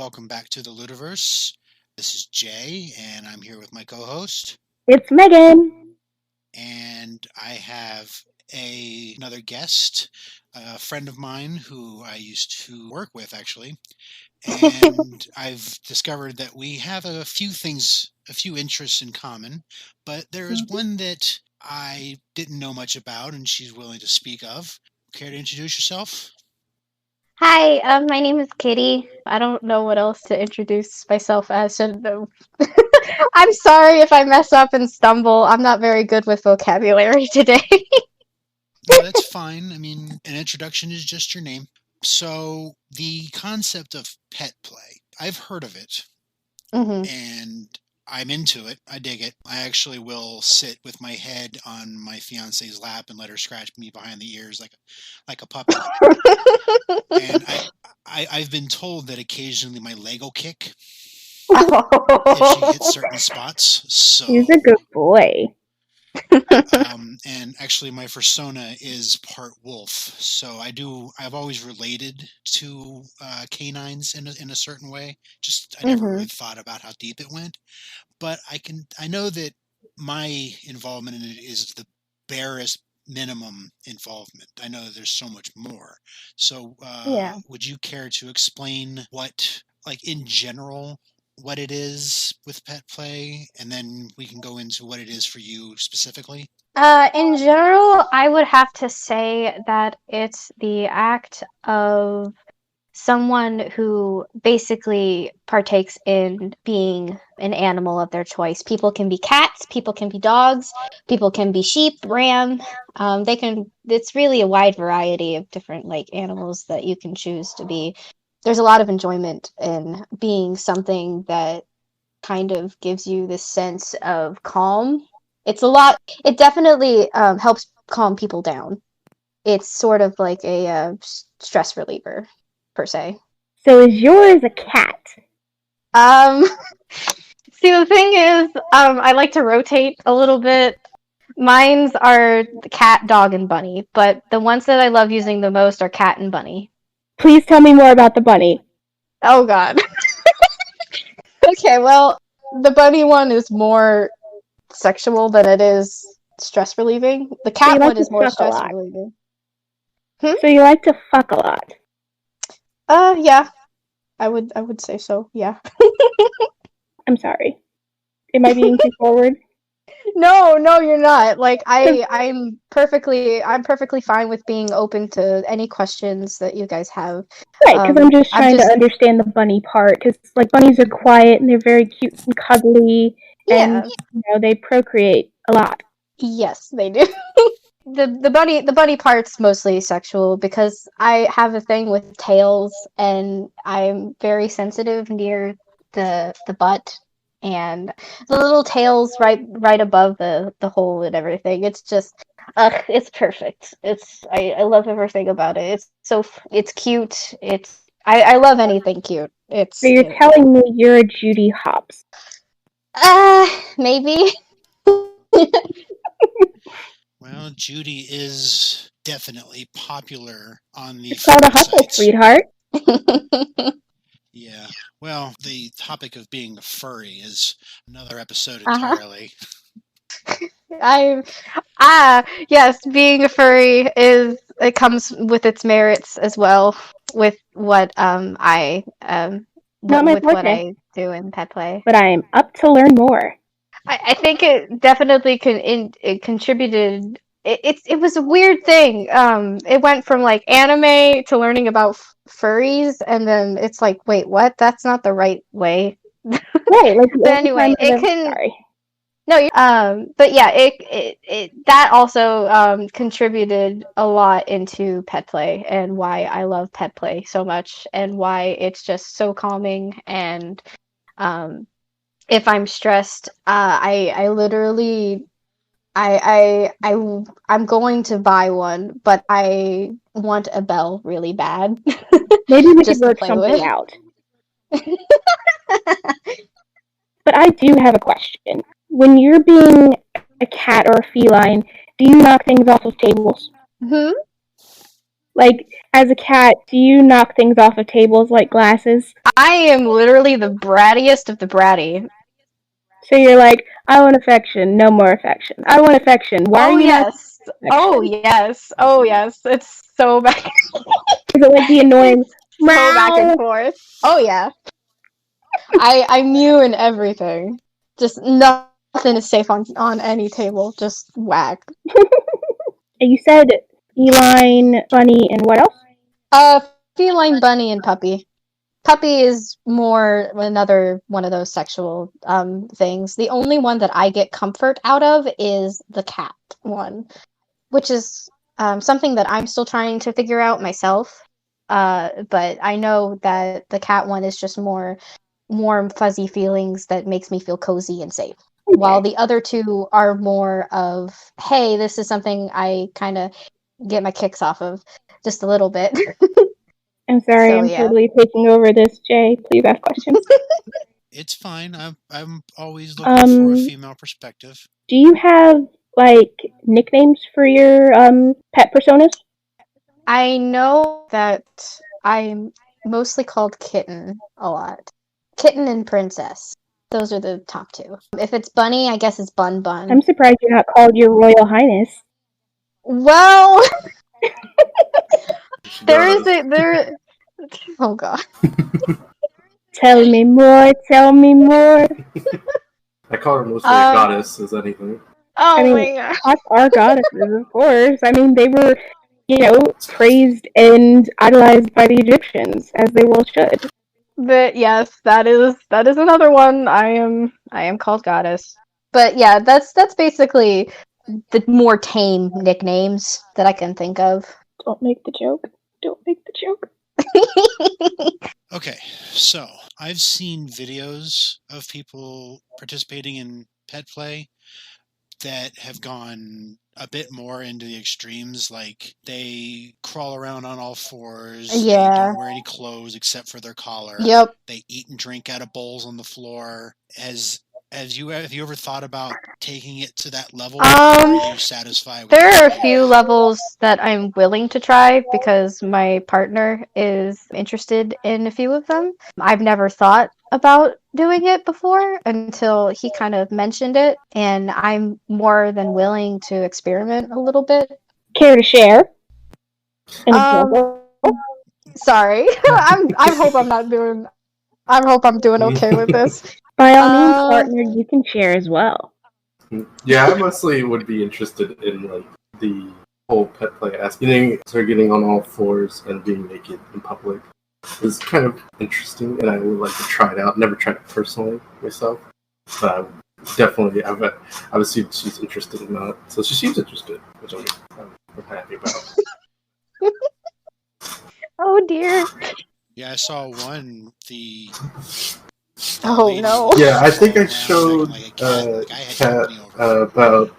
Welcome back to the Ludiverse. This is Jay, and I'm here with my co-host. It's Megan. And I have another guest, a friend of mine who I used to work with, actually. And I've discovered that we have a few interests in common, but there is one that I didn't know much about, and she's willing to speak of. Care to introduce yourself? Hi, my name is Kitty. I don't know what else to introduce myself as. I'm sorry if I mess up and stumble. I'm not very good with vocabulary today. No, that's fine. I mean, an introduction is just your name. So, the concept of pet play, I've heard of it, and I'm into it. I dig it. I actually will sit with my head on my fiance's lap and let her scratch me behind the ears like a puppy. And I've been told that occasionally my leg will kick if she hits certain spots. So he's a good boy. And actually, my persona is part wolf, so I've always related to canines in a certain way. I never really thought about how deep it went, but I know that my involvement in it is the barest minimum involvement. I know that there's so much more. So, would you care to explain what, like in general, what it is with pet play, and then we can go into what it is for you specifically? In general, I would have to say that it's the act of someone who basically partakes in being an animal of their choice. People can be cats, people can be dogs, people can be sheep, ram. It's really a wide variety of different animals that you can choose to be. There's a lot of enjoyment in being something that kind of gives you this sense of calm. It definitely helps calm people down. It's sort of like a stress reliever, per se. So is yours a cat? See, the thing is, I like to rotate a little bit. Mine's are cat, dog, and bunny, but the ones that I love using the most are cat and bunny. Please tell me more about the bunny. Oh, God. Okay, well, the bunny one is more sexual than it is stress relieving. The cat one is more stress relieving. So you like to fuck a lot? Yeah. I would say so, yeah. I'm sorry. Am I being too forward? No, you're not. I'm perfectly fine with being open to any questions that you guys have. Right, because I'm just trying to understand the bunny part, because bunnies are quiet and they're very cute and cuddly, and they procreate a lot. Yes, they do. The bunny part's mostly sexual because I have a thing with tails and I'm very sensitive near the butt and the little tails right above the hole and everything. It's just it's perfect. I love everything about it. It's cute. I love anything cute. So you're telling me you're a Judy Hopps? Maybe. Well, Judy is definitely popular on the It's called a hustle, sweetheart. Yeah. Well, the topic of being a furry is another episode entirely. Yes, being a furry it comes with its merits as well with what I do in pet play. But I am up to learn more. I think it definitely it contributed. It was a weird thing. It went from anime to learning about furries, and then it's like, wait, what? That's not the right way. Right. But anyway, it can. Sorry. No, but yeah, it that also contributed a lot into pet play and why I love pet play so much, and why it's just so calming and if I'm stressed, I literally, I'm going to buy one, but I want a bell really bad. Maybe we could work something out. But I do have a question. When you're being a cat or a feline, do you knock things off of tables? Like, as a cat, do you knock things off of tables like glasses? I am literally the brattiest of the bratty. So you're like, I want affection, no more affection. I want affection. Why are you not? Oh yes. Oh yes. It's so back. Is it like the annoying so back and forth? Oh yeah. I mew and everything. Just nothing is safe on any table. Just whack. You said feline, bunny, and what else? Feline, bunny, and puppy. Puppy is more another one of those sexual things. The only one that I get comfort out of is the cat one, which is something that I'm still trying to figure out myself. But I know that the cat one is just more warm, fuzzy feelings that makes me feel cozy and safe. Okay. While the other two are more of, hey, this is something I kind of get my kicks off of just a little bit. I'm sorry, I'm totally taking over this, Jay. Please ask questions. It's fine. I'm always looking for a female perspective. Do you have, like, nicknames for your pet personas? I know that I'm mostly called Kitten a lot. Kitten and Princess. Those are the top two. If it's Bunny, I guess it's Bun Bun. I'm surprised you're not called Your Royal Highness. Well... there. Oh god. Tell me more. I call her mostly a goddess as anything. Oh my god. Cats are goddesses, of course. I mean, they were, praised and idolized by the Egyptians, as they well should. But yes, that is another one. I am called goddess. But yeah, that's basically the more tame nicknames that I can think of. Don't make the joke. Okay, so I've seen videos of people participating in pet play that have gone a bit more into the extremes, like they crawl around on all fours, they don't wear any clothes except for their collar, they eat and drink out of bowls on the floor. Have you ever thought about taking it to that level? Or are you satisfied with there are a few levels that I'm willing to try because my partner is interested in a few of them. I've never thought about doing it before until he kind of mentioned it, and I'm more than willing to experiment a little bit. Care to share? Sorry. I hope I'm doing okay with this. By all means, partner, you can share as well. Yeah, I mostly would be interested in like the whole pet play aspect. Getting on all fours and being naked in public is kind of interesting, and I would like to try it out. Never tried it personally myself, but definitely, I've seen she's interested in that, so she seems interested, which I'm happy about. Oh dear. Yeah, I saw one. Oh no! Yeah, I think I showed cat about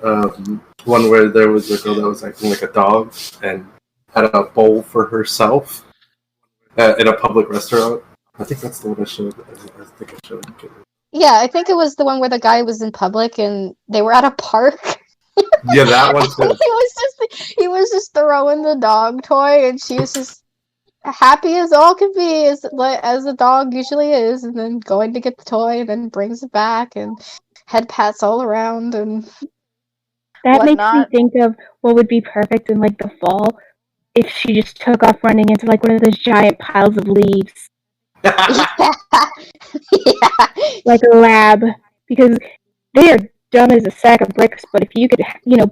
one where there was a girl that was acting like a dog and had a bowl for herself in a public restaurant. I think that's the one I showed. Yeah, I think it was the one where the guy was in public and they were at a park. Yeah, that one too. He was just throwing the dog toy, and she was just happy as all could be, as a dog usually is, and then going to get the toy, and then brings it back, and head pats all around, and that whatnot. Makes me think of what would be perfect in like the fall if she just took off running into like one of those giant piles of leaves. Yeah. Like a lab, because they are dumb as a sack of bricks, but if you could,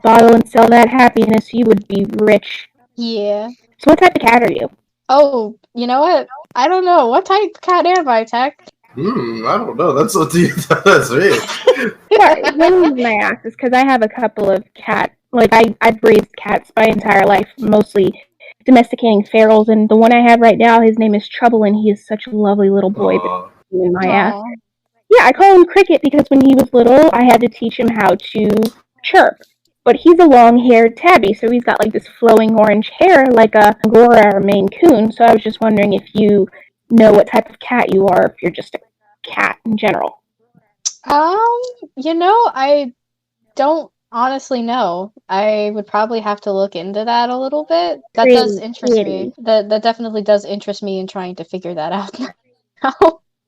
bottle and sell that happiness, you would be rich. Yeah. So what type of cat are you? Oh, you know what? I don't know. What type of cat am I, Tech? I don't know. That's what that's me. Yeah, one reason I ask is because I have a couple of cats. Like, I've raised cats my entire life, mostly domesticating ferals, and the one I have right now, his name is Trouble, and he is such a lovely little boy. But in my ass. Yeah, I call him Cricket because when he was little, I had to teach him how to chirp. But he's a long-haired tabby, so he's got like this flowing orange hair like a Angora or Maine Coon. So I was just wondering if you know what type of cat you are, if you're just a cat in general. I don't Honestly, no. I would probably have to look into that a little bit. That does interest me. That definitely does interest me in trying to figure that out now.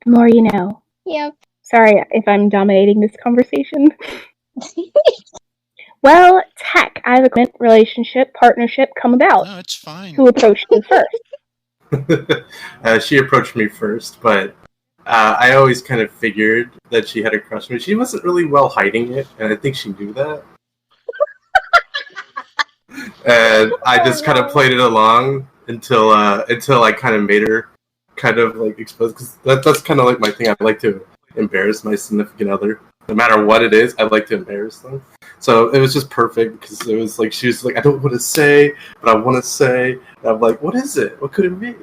The more you know. Yep. Sorry if I'm dominating this conversation. Well, Tech, I have a relationship, partnership come about. No, it's fine. Who approached you first? She approached me first, but I always kind of figured that she had a crush on me. She wasn't really well hiding it, and I think she knew that. And I just kind of played it along until I kind of made her kind of like expose, because that's kind of like my thing. I like to embarrass my significant other, no matter what it is. I like to embarrass them. So it was just perfect because it was like she was like, I don't want to say, but I want to say. And I'm like, what is it? What could it be?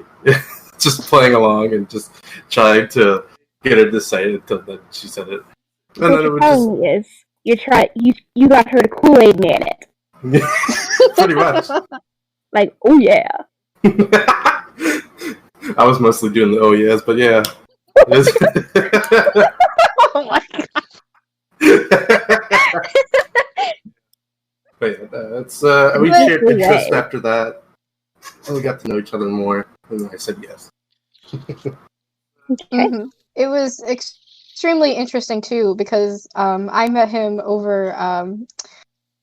Just playing along and just trying to get her to say it until then she said it. And What then it you're would telling me is you got her to Kool-Aid Man it. pretty much. Like, oh yeah. I was mostly doing the oh yes, but yeah. Oh my god. But yeah, that's we shared interest after that. And we got to know each other more, and I said yes. Okay. It was extremely interesting too because I met him over.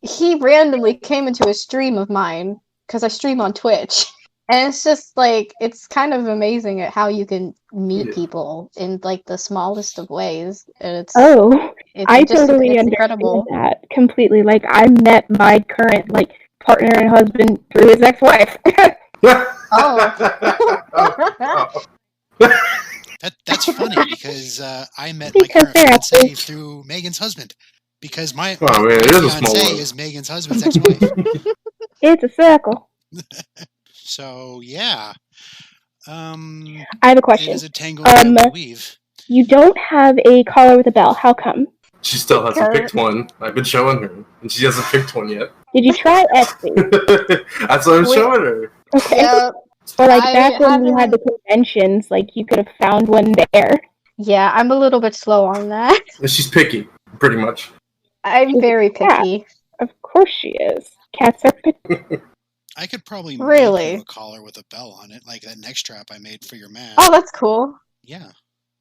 He randomly came into a stream of mine because I stream on Twitch, and it's just like it's kind of amazing at how you can meet people in like the smallest of ways. And it's I totally it's understand incredible. that completely. Like, I met my current partner and husband through his ex-wife. That's funny because I met my current fiancé through Megan's husband because my fiancé is Megan's husband's ex-wife. It's a circle. So yeah. I have a question. It is a tangle that we weave. You don't have a collar with a bell. How come? She still hasn't picked one. I've been showing her, and she hasn't picked one yet. Did you try Etsy? That's what I'm showing her. Okay. Yeah, Or back when we had the conventions, you could have found one there. Yeah, I'm a little bit slow on that. She's picky, pretty much. I'm very picky. Of course she is. Cats are picky. I could probably Really make you a collar with a bell on it, like that neck strap I made for your man. Oh, that's cool. Yeah,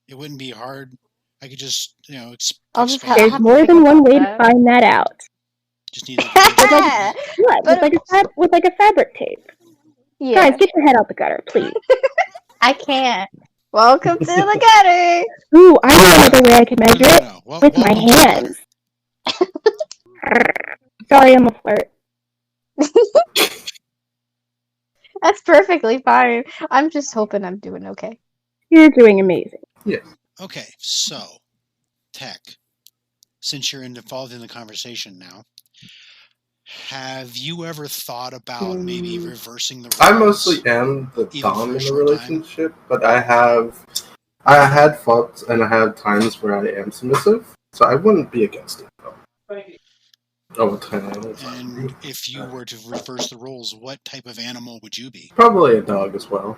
it wouldn't be hard. I could just, I'll just expand. There's more than one way to find that out. Just need With a fabric tape. Yeah. Guys, get your head out the gutter, please. I can't. Welcome to the gutter. Ooh, I know another way I could measure it. With my hands. Sorry, I'm a flirt. That's perfectly fine. I'm just hoping I'm doing okay. You're doing amazing. Yes. Okay, so, Tech, since you're involved in the conversation now, have you ever thought about maybe reversing the roles? I mostly am the dom in the relationship, but I had thoughts and I had times where I am submissive, so I wouldn't be against it. Over time. And if you were to reverse the roles, what type of animal would you be? Probably a dog as well.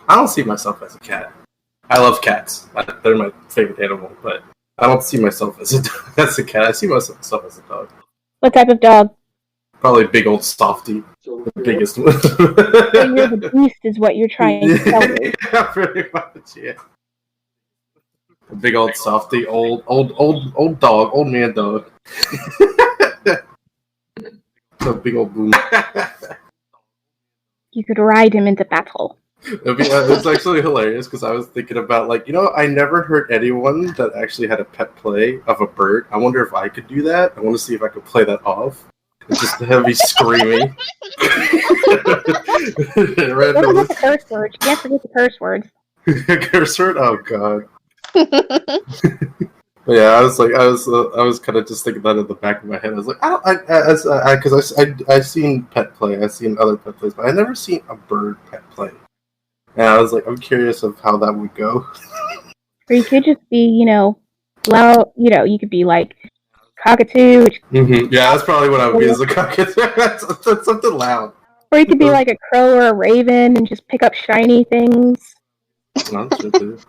I don't see myself as a cat. I love cats. They're my favorite animal, but I don't see myself as a cat. I see myself as a dog. What type of dog? Probably big old softy. The biggest one. So you're the beast is what you're trying to tell me. Yeah, pretty much, yeah. A big old softy, old dog, old man dog. A big old boom. You could ride him into battle. It's actually hilarious because I was thinking about I never heard anyone that actually had a pet play of a bird. I wonder if I could do that. I want to see if I could play that off. And just have me screaming. What about the curse words? You can't forget the curse words. Curse word? Oh god. But yeah, I was kind of just thinking that in the back of my head. I was like, I've seen pet play, I've seen other pet plays, but I've never seen a bird pet play. And I was like, I'm curious of how that would go. Or you could just be, loud. You could be like cockatoo. Mm-hmm. Yeah, that's probably what I would be as a cockatoo. That's something loud. Or you could be like a crow or a raven and just pick up shiny things. No, that's true too.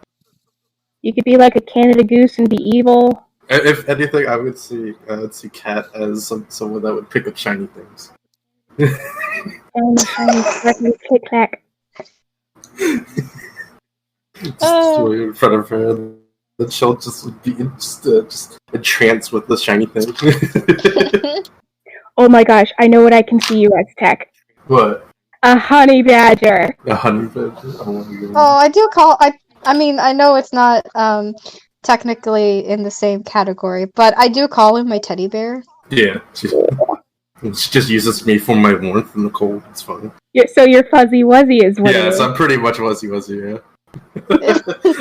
You could be like a Canada goose and be evil. If anything, I would see Cat as someone that would pick up shiny things. Shiny click clack. Just in front of her, that she'll just be just entranced with the shiny thing. Oh my gosh, I know what I can see you as, Tech. What? A honey badger. A honey badger? Oh my god. Oh, I do call. I mean, I know it's not technically in the same category, but I do call him my teddy bear. Yeah. She just uses me for my warmth in the cold. It's fine. So you're fuzzy wuzzy is what it Yes, is. I'm pretty much wuzzy, yeah.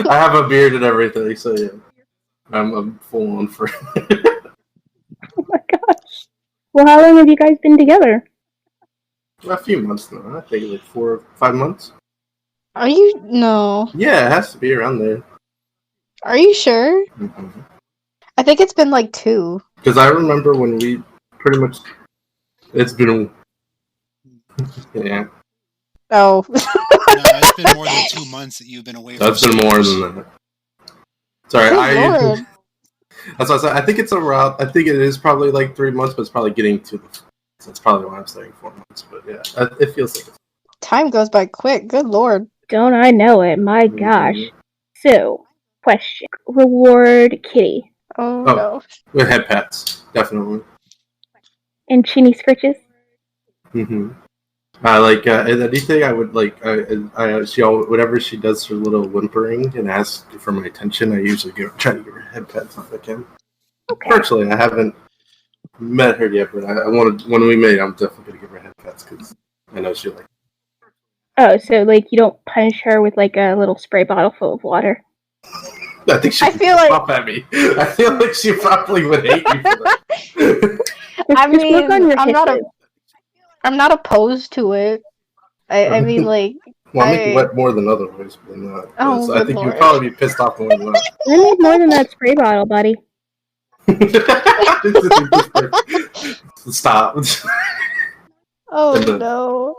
I have a beard and everything, so yeah. I'm full on for Oh my gosh. Well, how long have you guys been together? a few months now. I think like 4 or 5 months. Are you no? Yeah, it has to be around there. Are you sure? Mm-hmm. I think it's been like 2. Because I remember when we pretty much. It's been. Yeah. Oh. No, it's been more than 2 months that you've been away from That's been more than that. Sorry, Good Lord. That's what I said. I think it's around. I think it is probably like 3 months, but it's probably getting to. So that's probably why I'm saying 4 months. But yeah, it feels like. Time goes by quick. Good Lord. Don't I know it? My gosh. So, question. Reward Kitty. Oh, Oh. no. With head pats, definitely. And Chinny Scritches. Mm-hmm. Like anything, I would like. Whenever she does her little whimpering and asks for my attention, I usually try to give her head pats if I can. Okay. Virtually, I haven't met her yet, but I wanted when we meet, I'm definitely gonna give her head pats because I know she'll like. Oh, so like you don't punish her with like a little spray bottle full of water. I think she I would feel like- pop at me. I feel like she probably would hate me for that. I Just work on mean, your hisses. I'm not opposed to it. I mean, like, Well, I make you wet more than other ways than that. Oh, So I good think you would Lord. probably be pissed off more than that. I need more than that spray bottle, buddy. Stop. oh And then- no.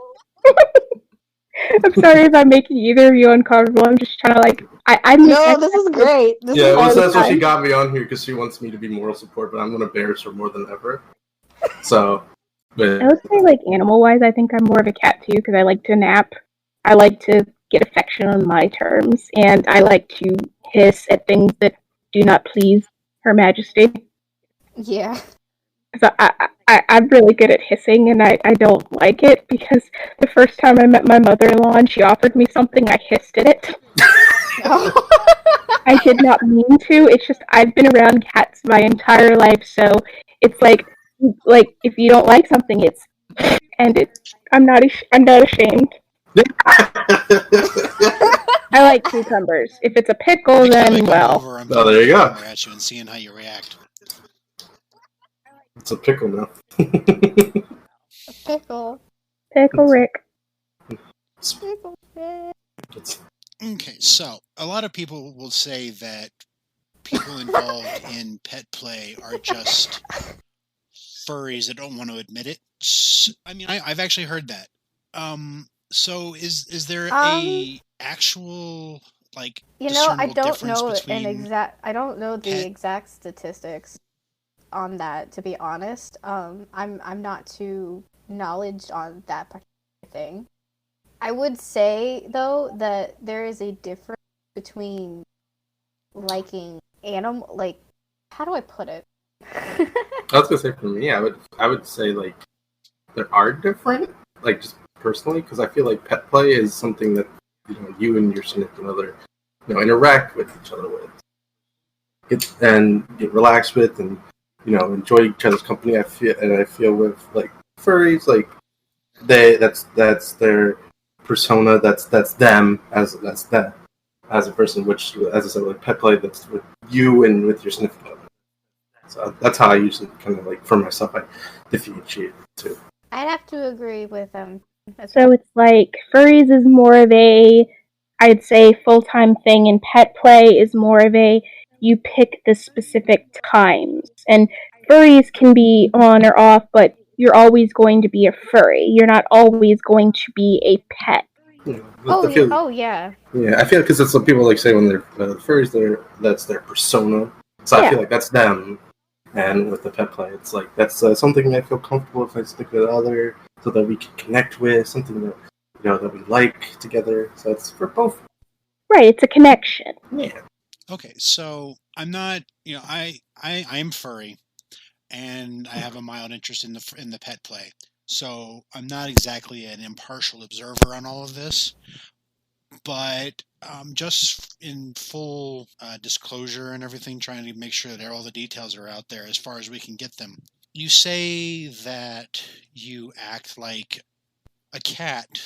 I'm sorry if I'm making either of you uncomfortable. I'm just trying to I'm No, this is great. This Yeah, is well, all that's the why she time. got me on here because she wants me to be moral support, but I'm gonna embarrass her more than ever. So, but I would say like animal wise, I think I'm more of a cat too because I like to nap. I like to get affection on my terms, and I like to hiss at things that do not please Her Majesty. Yeah. So I'm really good at hissing, and I don't like it because the first time I met my mother-in-law and she offered me something, I hissed at it. I did not mean to. It's just I've been around cats my entire life, so it's like if you don't like something, it's and it. I'm not ashamed. I like cucumbers. If it's a pickle, Next time I then come well. over, I'm Oh, there you go. throwing at you and seeing how you react. It's a pickle now. Pickle. Pickle Rick. Pickle. It's- Okay, so a lot of people will say that people involved in pet play are just furries that don't want to admit it. I mean, I've actually heard that. So is there a actual like You know, I discernible don't difference know between I don't know the pet- exact statistics on that, to be honest. I'm not too knowledge on that particular thing. I would say though that there is a difference between liking animal, like, how do I put it? I was gonna say for me, I would say like there are different, like just personally, because I feel like pet play is something that you and your significant other interact with each other with, get relaxed with, and enjoy each other's company. I feel with like furries, like that's their persona, that's them as a person, which, as I said, like pet play, that's with you and with your significant other. So that's how I usually kind of like for myself I differentiate the two. I'd have to agree with them. So it's like furries is more of a, I'd say, full-time thing, and pet play is more of a, you pick the specific times. And furries can be on or off, but you're always going to be a furry. You're not always going to be a pet. Yeah, Oh, I feel, yeah. yeah, I feel because that's what people like say when they're furries. That's their persona, So I Yeah. feel like that's them. And with the pet play, it's like that's something I feel comfortable if I stick with other, so that we can connect with something that that we like together. So it's for both. Right, it's a connection. Yeah. Okay, so I'm not, I'm furry, and I have a mild interest in the pet play. So I'm not exactly an impartial observer on all of this, but just in full disclosure and everything, trying to make sure that all the details are out there as far as we can get them. You say that you act like a cat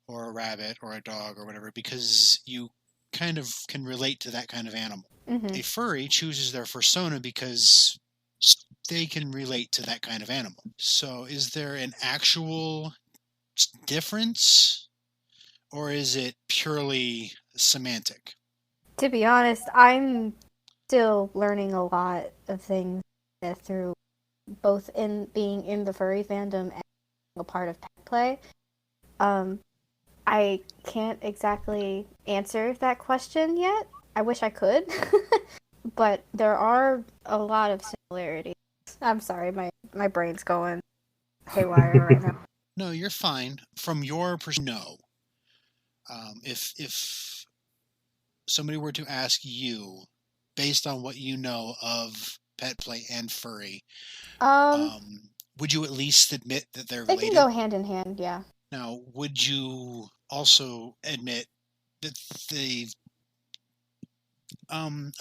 or a rabbit or a dog or whatever because you kind of can relate to that kind of animal. Mm-hmm. A furry chooses their fursona because they can relate to that kind of animal. So is there an actual difference, or is it purely semantic? To be honest, I'm still learning a lot of things through both in being in the furry fandom and being a part of pet play. I can't exactly answer that question yet. I wish I could, but there are a lot of similarities. I'm sorry, my brain's going haywire right now. No, you're fine. From your perspective, no. If somebody were to ask you, based on what you know of pet play and furry, would you at least admit that they're They related? can go hand in hand, yeah. Now, would you also admit that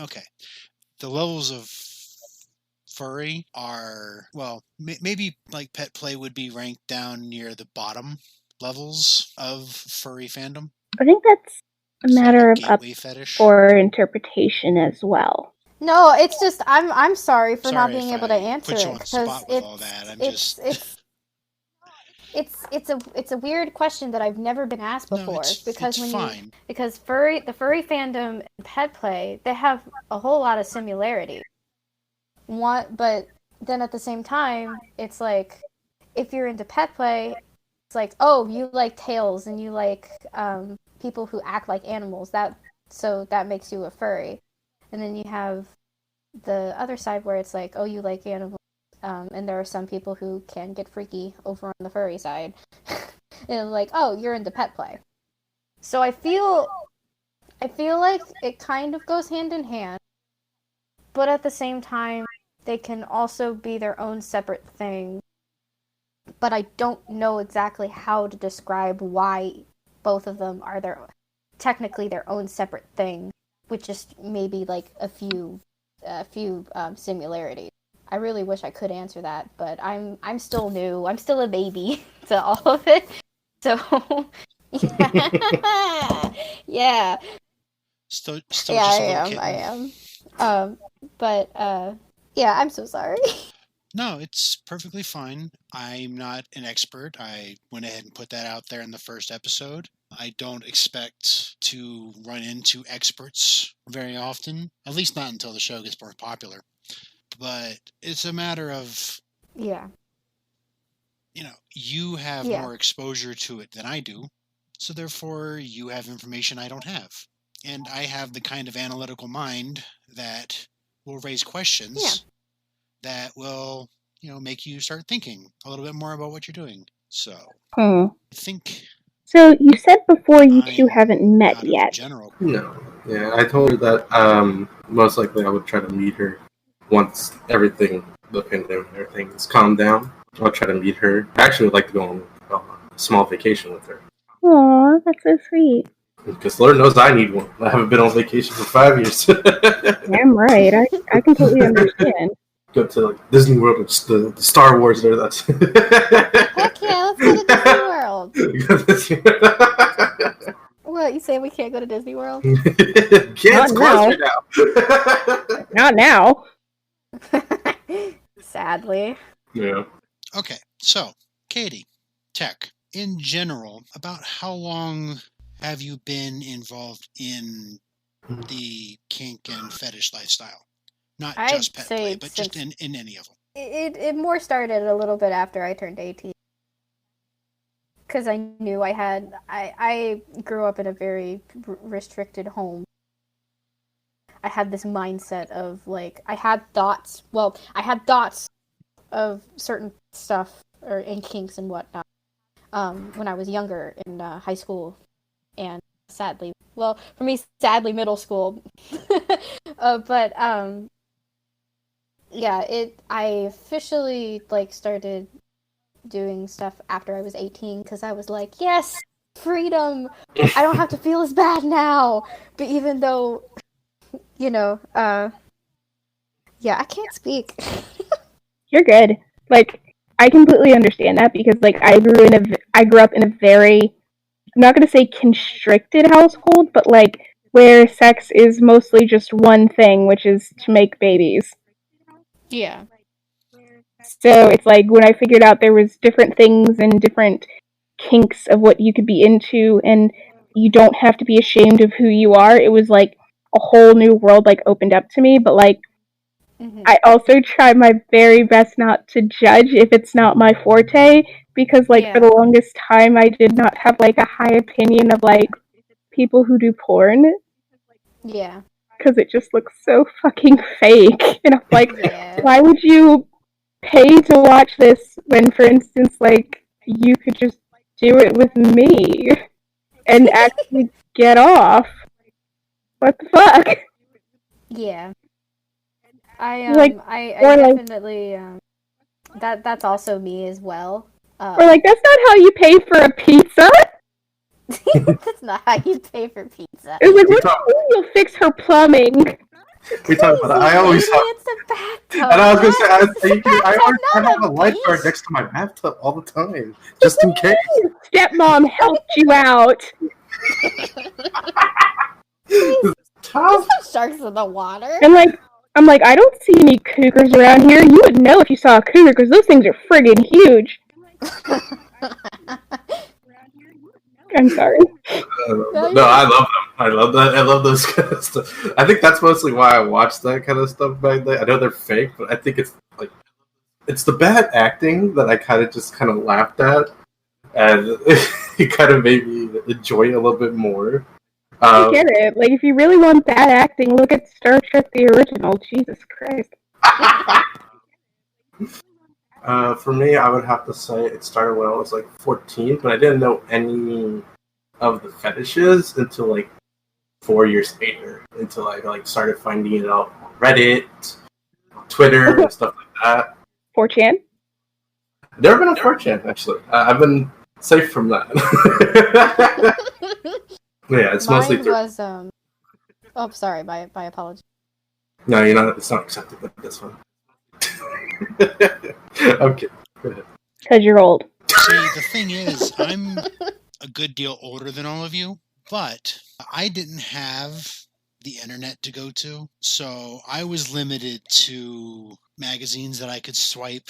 okay, the levels of furry are, well, maybe like pet play would be ranked down near the bottom levels of furry fandom. I think that's a So matter like of up gateway fetish. for interpretation as well. No, it's just I'm sorry for not Sorry being if able to I answer put you it on the because spot with all that. I'm just it's a weird question that I've never been asked no, before because it's fine. Because the furry fandom and pet play, they have a whole lot of similarity. But then at the same time, it's like if you're into pet play, it's like, oh, you like tails and you like people who act like animals. So that makes you a furry. And then you have the other side where it's like, oh, you like animals. And there are some people who can get freaky over on the furry side. And like, oh, you're into pet play. So I feel like it kind of goes hand in hand, but at the same time, they can also be their own separate thing. But I don't know exactly how to describe why both of them are technically their own separate thing, with just maybe like a few similarities. I really wish I could answer that, but I'm still new. I'm still a baby to all of it. So yeah. Still Yeah, just a little kitten. I am. But yeah, I'm so sorry. No, it's perfectly fine. I'm not an expert. I went ahead and put that out there in the first episode. I don't expect to run into experts very often, at least not until the show gets more popular. But it's a matter of, Yeah. You have Yeah. more exposure to it than I do, so therefore you have information I don't have. And I have the kind of analytical mind that will raise questions that will, make you start thinking a little bit more about what you're doing. So, I think. So you said before you two I'm haven't met out of yet. general. No. Yeah, I told her that most likely I would try to meet her once everything, the pandemic and everything, is calmed down. I'll try to meet her. I actually would like to go on a small vacation with her. Aw, that's so sweet. Because Lord knows I need one. I haven't been on vacation for 5 years. Damn right. I completely understand. Go to like Disney World, the Star Wars there. That's Heck yeah, let's go to Disney World. What, you say we can't go to Disney World? It's closed right now. Not now. Sadly. Yeah. Okay, so, Katie, Tech, in general, about how long have you been involved in the kink and fetish lifestyle? Not just pet play, but just in any of them. It more started a little bit after I turned 18. Because I knew I grew up in a very restricted home. I had this mindset of like I had thoughts. Well, I had thoughts of certain stuff or in kinks and whatnot when I was younger in high school and sadly, well, for me, sadly, middle school. But yeah, I officially like started doing stuff after I was 18 because I was like, yes, freedom. I don't have to feel as bad now. But even though, you know, yeah, I can't speak. You're good. Like, I completely understand that because, like, I grew up in a very, I'm not gonna say constricted household, but like where sex is mostly just one thing, which is to make babies. Yeah. So it's like when I figured out there was different things and different kinks of what you could be into, and you don't have to be ashamed of who you are. It was like a whole new world like opened up to me. But like, I also try my very best not to judge if it's not my forte, because like for the longest time I did not have like a high opinion of like people who do porn. Yeah. Because it just looks so fucking fake. And I'm like, Yeah. why would you pay to watch this when, for instance, like, you could just do it with me and actually get off? What the fuck? Yeah. I Like, I or like- definitely that's also me as well. Or like, that's not how you pay for a pizza. That's not how you pay for pizza. It was like, what do you mean you'll fix her plumbing? We talk about that. I always have. It's a bathtub. And I was gonna say, I have a not lifeguard beach. next to my bathtub all the time, just in case. Stepmom helped you out. Tough. There's sharks in the water. And like, I'm like, I don't see any cougars around here. You would know if you saw a cougar because those things are friggin' huge. I'm sorry. No, I love them. I love that. I love those kind of stuff. I think that's mostly why I watched that kind of stuff back then. I know they're fake, but I think it's like it's the bad acting that I kind of laughed at, and it kind of made me enjoy it a little bit more. I get it. Like, if you really want bad acting, look at Star Trek: The Original. Jesus Christ. For me, I would have to say it started when I was like 14, but I didn't know any of the fetishes until like 4 years later. Until I like started finding it out on Reddit, Twitter, and stuff like that. 4chan? I've never been on 4chan actually. I've been safe from that. Yeah, it's mostly Mine through. was Oh, sorry. My apologies. No, you're not. It's not accepted. But that's fine. Okay, go ahead. Because you're old. See, the thing is, I'm a good deal older than all of you, but I didn't have the internet to go to, so I was limited to magazines that I could swipe,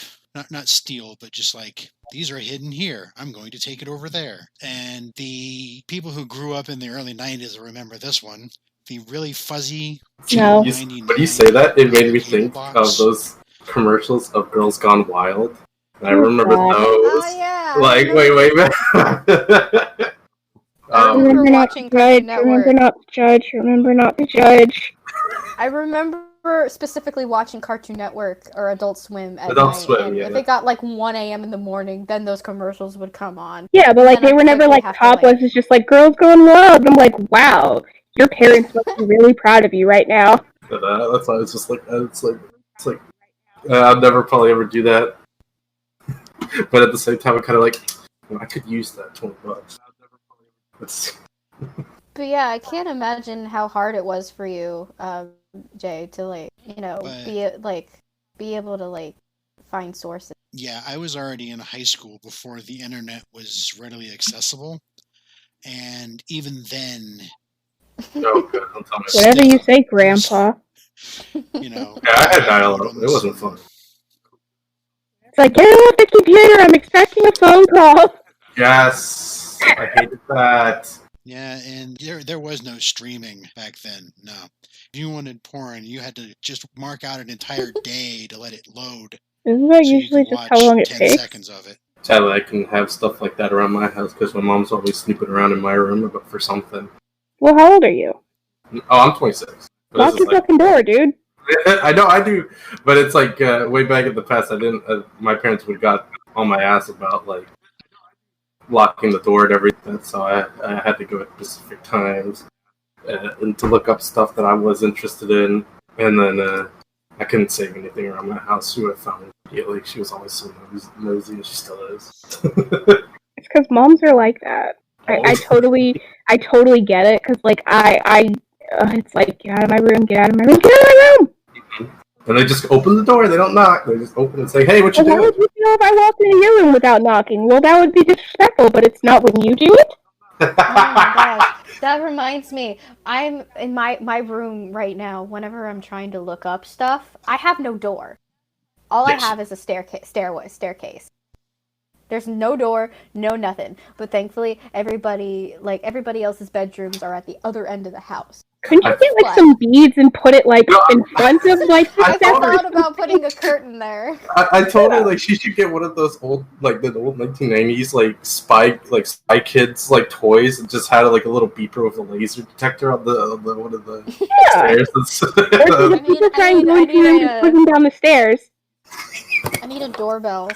not steal, but just like, these are hidden here. I'm going to take it over there. And the people who grew up in the early 90s will remember this one. The really fuzzy No. When you say that, it made me think box. of those commercials of Girls Gone Wild. And I Oh, remember God. those. Oh yeah. Like, wait. remember Remember not watching to Cartoon judge. Remember Network. not to judge. Remember not to judge. I remember specifically watching Cartoon Network or Adult Swim at Adult night, Swim, and yeah. if it got like 1 a.m. in the morning, then those commercials would come on. Yeah, but like, And they I'd were never quickly like have to, topless. It's just like, girls going wild. And I'm like, wow. Your parents must be really proud of you right now. That's why it's just like, it's like, I'll never probably ever do that. But at the same time, I'm kind of like, I could use that $20. It's... But yeah, I can't imagine how hard it was for you, Jay, to like, be able to like find sources. Yeah, I was already in high school before the internet was readily accessible. And even then, Oh, God, don't tell me. Whatever you say, Grandpa. you know. Yeah, I had dial-up. It wasn't fun. It's like, get off the computer. I'm expecting a phone call. Yes, I hated that. Yeah, and there was no streaming back then. No. If you wanted porn, you had to just mark out an entire day to let it load. Isn't that so you usually could just how long it 10 takes? seconds of it. Sadly, I can have stuff like that around my house because my mom's always snooping around in my room for something. Well, how old are you? Oh, I'm 26. Lock your fucking door, dude. I know I do, but it's like way back in the past. I didn't. My parents would got on my ass about like locking the door and everything, so I had to go at specific times and to look up stuff that I was interested in, and then I couldn't save anything around my house. She would have found it immediately. She was always so nosy, and she still is. It's because moms are like that. I totally get it. Because like it's like get out of my room, get out of my room, get out of my room. And they just open the door. They don't knock. They just open and say, "Hey, what you Why doing?" would you know if I walked into your room without knocking? Well, that would be disrespectful, but it's not when you do it. Oh my gosh, that reminds me. I'm in my room right now. Whenever I'm trying to look up stuff, I have no door. All Yes. I have is a staircase. There's no door, no nothing. But thankfully, everybody else's bedrooms are at the other end of the house. Couldn't you get like some beads and put it like in front of like the I step? thought about putting a curtain there. I told her like she should get one of those old like the old 1990s like spy kids like toys and just had like a little beeper with a laser detector on the one of the stairs. Or the people trying to go into and just push them down the stairs. I need a doorbell.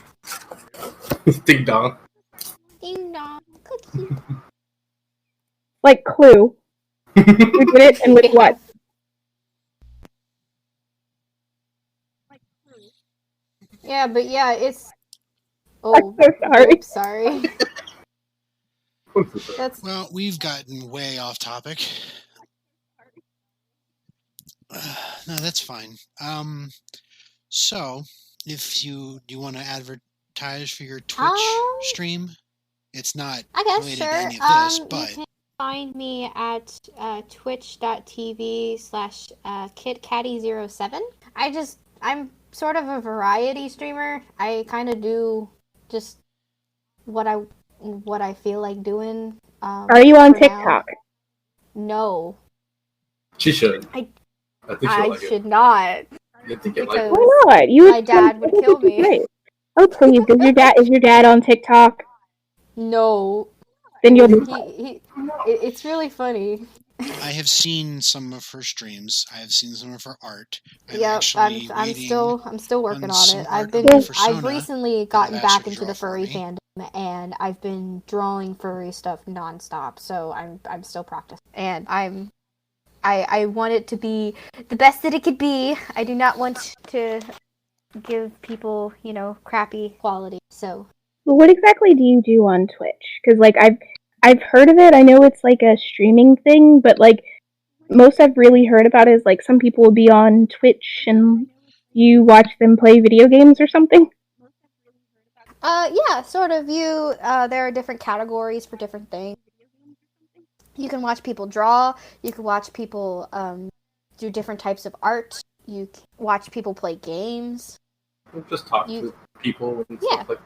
Ding dong. Ding dong, cookie. Like Clue. You did it, and with what? Yeah, but yeah, it's. I'm so sorry. Oops, sorry. That's Well, we've gotten way off topic. No, that's fine. So if do you want to advertise for your Twitch stream? It's not I guess related sure. to any of this, You but can find me at twitch.tv/KidCatty07. I'm sort of a variety streamer. I kind of do just what I feel like doing. Are you on for now. TikTok? No, She should. I think she'll I like should not. it. You think it because- like Why not? You My dad would kill me. Great. Oh please, is your dad on TikTok? No, Then you'll be it's really funny. I have seen some of her streams. I have seen some of her art. Yep, actually I'm waiting still working on on some it. art I've of my I've persona recently that gotten I've asked back her to into the draw for furry me. fandom, and I've been drawing furry stuff nonstop. So I'm still practicing, and I want it to be the best that it could be. I do not want to give people, crappy quality. So Well, what exactly do you do on Twitch? Because like I've heard of it. I know it's like a streaming thing, but like most I've really heard about is like some people will be on Twitch and you watch them play video games or something. yeah, sort of. There are different categories for different things. You can watch people draw. You can watch people do different types of art. You can watch people play games. just talk to people and Yeah. stuff like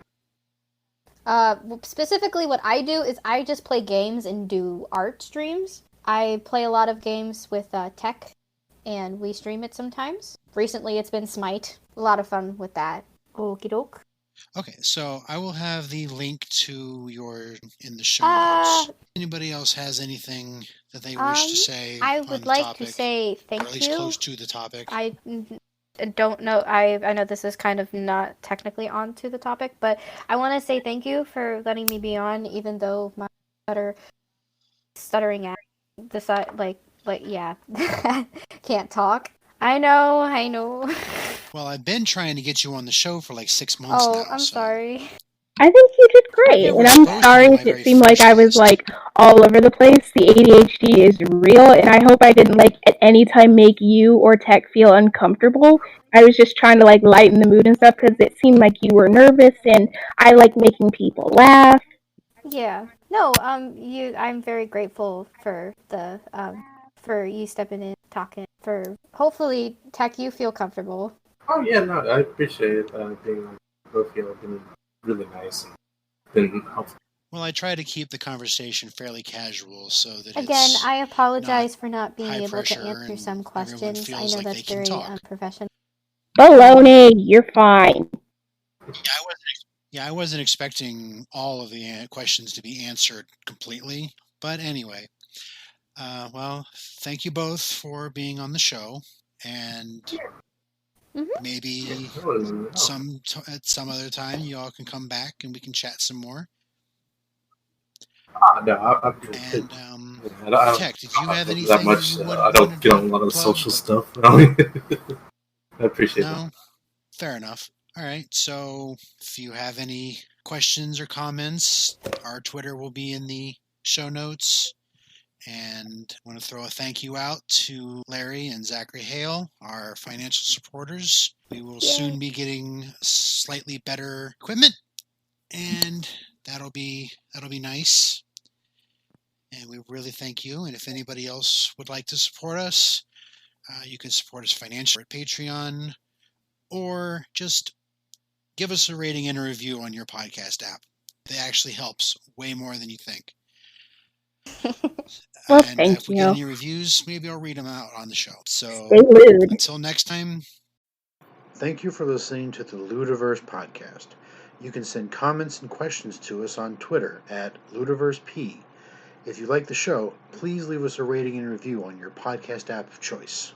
Specifically, what I do is I just play games and do art streams. I play a lot of games with Tech, and we stream it sometimes. Recently, it's been Smite. A lot of fun with that. Okie doke. Okay, so I will have the link to your in the show notes. Anybody else has anything that they wish to say? I on would the like topic, to say or thank at least you. close to the topic. I don't know. I know this is kind of not technically onto the topic, but I want to say thank you for letting me be on, even though my stuttering at the side, like yeah, can't talk. I know. Well, I've been trying to get you on the show for like 6 months now. Oh, I'm so- sorry. I think you did great, You were and I'm supposed to sorry be if my it very seemed like first I was guest. like all over the place. The ADHD is real, and I hope I didn't like at any time make you or Tech feel uncomfortable. I was just trying to like lighten the mood and stuff because it seemed like you were nervous, and I like making people laugh. Yeah. No. I'm very grateful for the for you stepping in, talking. For hopefully, Tech, you feel comfortable. Oh yeah, no, I appreciate it. Being on both of you have been really nice and been helpful. Well, I try to keep the conversation fairly casual so that Again, it's I apologize for not being high able to pressure answer and some everyone questions. I feels know like that's they can very talk. unprofessional. Baloney, you're fine. I wasn't expecting all of the questions to be answered completely, but anyway. Well, thank you both for being on the show, and maybe I wouldn't mind at all. at some other time you all can come back and we can chat some more. No, I'm good. And I don't Tech, did you have do anything that much. you I don't get on a lot of plug? social stuff. I appreciate that. No, fair enough. All right. So if you have any questions or comments, our Twitter will be in the show notes. And I want to throw a thank you out to Larry and Zachary Hale, our financial supporters. We will soon be getting slightly better equipment, and that'll be nice. And we really thank you. And if anybody else would like to support us, you can support us financially at Patreon, or just give us a rating and a review on your podcast app. That actually helps way more than you think. Well, And thank if we you. get any reviews, maybe I'll read them out on the show. So Stay lewd. until next time. Thank you for listening to the Ludiverse podcast. You can send comments and questions to us on Twitter at LudiverseP. If you like the show, please leave us a rating and review on your podcast app of choice.